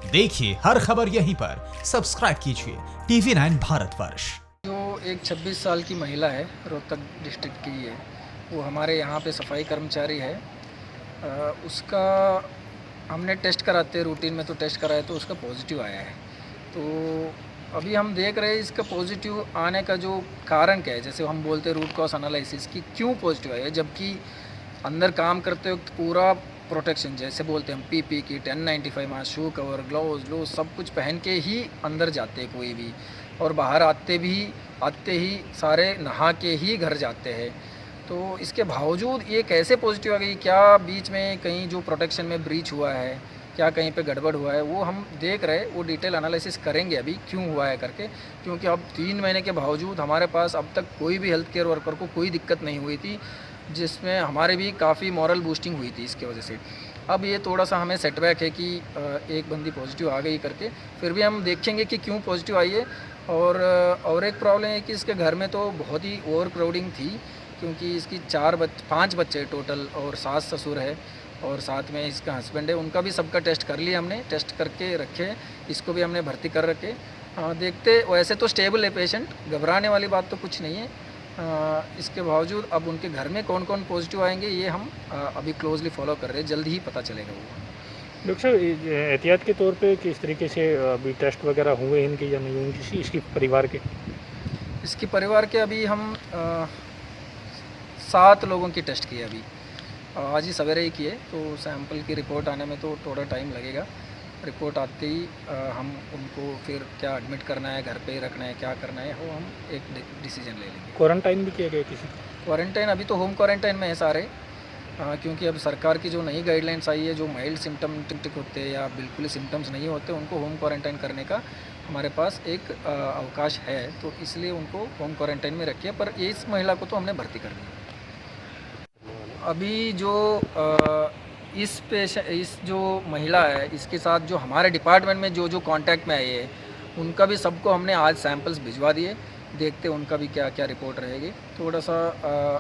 देखिए हर खबर यहीं पर, सब्सक्राइब कीजिए TV9 भारतवर्ष। जो एक 26 साल की महिला है, रोहतक डिस्ट्रिक्ट की है, वो हमारे यहाँ पे सफाई कर्मचारी है। उसका हमने टेस्ट कराते रूटीन में तो टेस्ट कराया तो उसका पॉजिटिव आया है। तो अभी हम देख रहे हैं इसका पॉजिटिव आने का जो कारण क्या है। जैसे हम बोलते हैं रूट कॉज एनालिसिस की क्यों पॉजिटिव आया है, जबकि अंदर काम करते वक्त पूरा प्रोटेक्शन जैसे बोलते हैं हम PP kit N95 mask shoe cover gloves सब कुछ पहन के ही अंदर जाते हैं कोई भी, और बाहर आते ही सारे नहा के ही घर जाते हैं। तो इसके बावजूद ये कैसे पॉजिटिव आ गई, क्या बीच में कहीं जो प्रोटेक्शन में ब्रीच हुआ है, क्या कहीं पे गड़बड़ हुआ है, वो हम देख रहे हैं। वो डिटेल एनालिसिस करेंगे अभी क्यों हुआ है करके, क्योंकि अब 3 महीने के बावजूद हमारे पास अब तक कोई भी हेल्थ केयर वर्कर को कोई दिक्कत नहीं हुई थी, जिसमें हमारे भी काफ़ी मॉरल बूस्टिंग हुई थी इसके वजह से। अब ये थोड़ा सा हमें सेटबैक है कि एक बंदी पॉजिटिव आ गई करके, फिर भी हम देखेंगे कि क्यों पॉजिटिव आई है। और एक प्रॉब्लम है कि इसके घर में तो बहुत ही ओवर क्राउडिंग थी, क्योंकि इसकी 5 बच्चे टोटल और सास ससुर है और साथ में इसका हस्बैंड है। उनका भी सबका टेस्ट कर लिया हमने, टेस्ट करके रखे, इसको भी हमने भर्ती कर रखे। देखते वैसे तो स्टेबल है पेशेंट, घबराने वाली बात तो कुछ नहीं है। इसके बावजूद अब उनके घर में कौन कौन पॉजिटिव आएंगे ये हम अभी क्लोजली फॉलो कर रहे हैं, जल्दी ही पता चलेगा वो। डॉक्टर साहब, एहतियात के तौर पे किस तरीके से अभी टेस्ट वगैरह हुए इनके या नहीं हुए इसकी परिवार के? इसकी परिवार के अभी हम 7 लोगों की टेस्ट किए अभी, आज ही सवेरे ही किए। तो सैंपल की रिपोर्ट आने में तो थोड़ा टाइम लगेगा। रिपोर्ट आते ही हम उनको फिर क्या एडमिट करना है, घर पे ही रखना है, क्या करना है, वो हम एक डिसीजन ले लेंगे। क्वारंटाइन भी किया गया किसी? क्वारंटाइन अभी तो होम क्वारंटाइन में है सारे, क्योंकि अब सरकार की जो नई गाइडलाइंस आई है, जो माइल्ड सिम्टमेटिक होते हैं या बिल्कुल ही सिम्टम्स नहीं होते, उनको होम क्वारंटाइन करने का हमारे पास एक अवकाश है, तो इसलिए उनको होम क्वारंटाइन में रखिए। पर इस महिला को तो हमने भर्ती कर दिया। अभी जो इस जो महिला है, इसके साथ जो हमारे डिपार्टमेंट में जो कांटेक्ट में आए हैं, उनका भी सबको हमने आज सैंपल्स भिजवा दिए। देखते उनका भी क्या क्या रिपोर्ट रहेगी। थोड़ा सा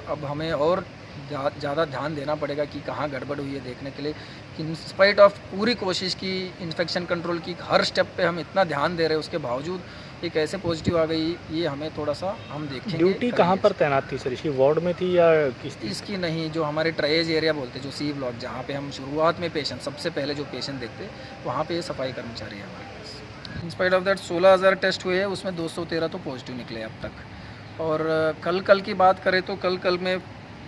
अब हमें और ज़्यादा ध्यान देना पड़ेगा कि कहाँ गड़बड़ हुई है देखने के लिए। इन स्पाइट ऑफ पूरी कोशिश की इन्फेक्शन कंट्रोल की, हर स्टेप पे हम इतना ध्यान दे रहे हैं, उसके बावजूद ये कैसे पॉजिटिव आ गई, ये हमें थोड़ा सा हम देखेंगे। ड्यूटी कहाँ पर तैनात थी सर? इसकी वार्ड में थी या किस? इसकी नहीं, जो हमारे ट्राइज एरिया बोलते हैं, जो C ब्लॉक, जहाँ पे हम शुरुआत में पेशेंट सबसे पहले जो पेशेंट देखते, वहाँ पे सफाई कर्मचारी है हमारे पास। In spite of that 16,000 test हुए हैं, उसमें 213 तो पॉजिटिव निकले अब तक। और कल की बात करें तो कल में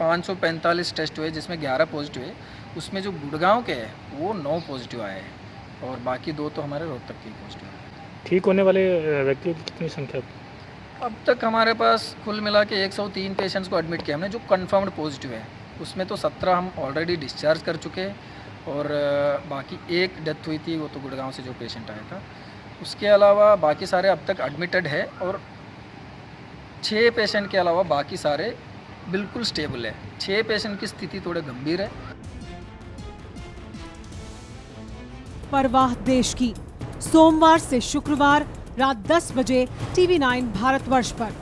545 टेस्ट हुए, जिसमें 11 पॉजिटिव है। उसमें जो गुड़गांव के है वो 9 पॉजिटिव आए हैं, और बाकी 2 तो हमारे रोहतक के पॉजिटिव है। ठीक होने वाले व्यक्तियों की कितनी संख्या? अब तक हमारे पास कुल मिला के 103 पेशेंट्स को एडमिट किया हमने जो कंफर्म्ड पॉजिटिव है। उसमें तो 17 हम ऑलरेडी डिस्चार्ज कर चुके हैं, और बाकी एक डेथ हुई थी, वो तो गुड़गांव से जो पेशेंट आया था। उसके अलावा बाकी सारे अब तक एडमिटेड है, और 6 पेशेंट के अलावा बाकी सारे बिल्कुल स्टेबल है। 6 पेशेंट की स्थिति थोड़े गंभीर है। परवाह देश की, सोमवार से शुक्रवार रात 10 बजे TV9 भारतवर्ष पर।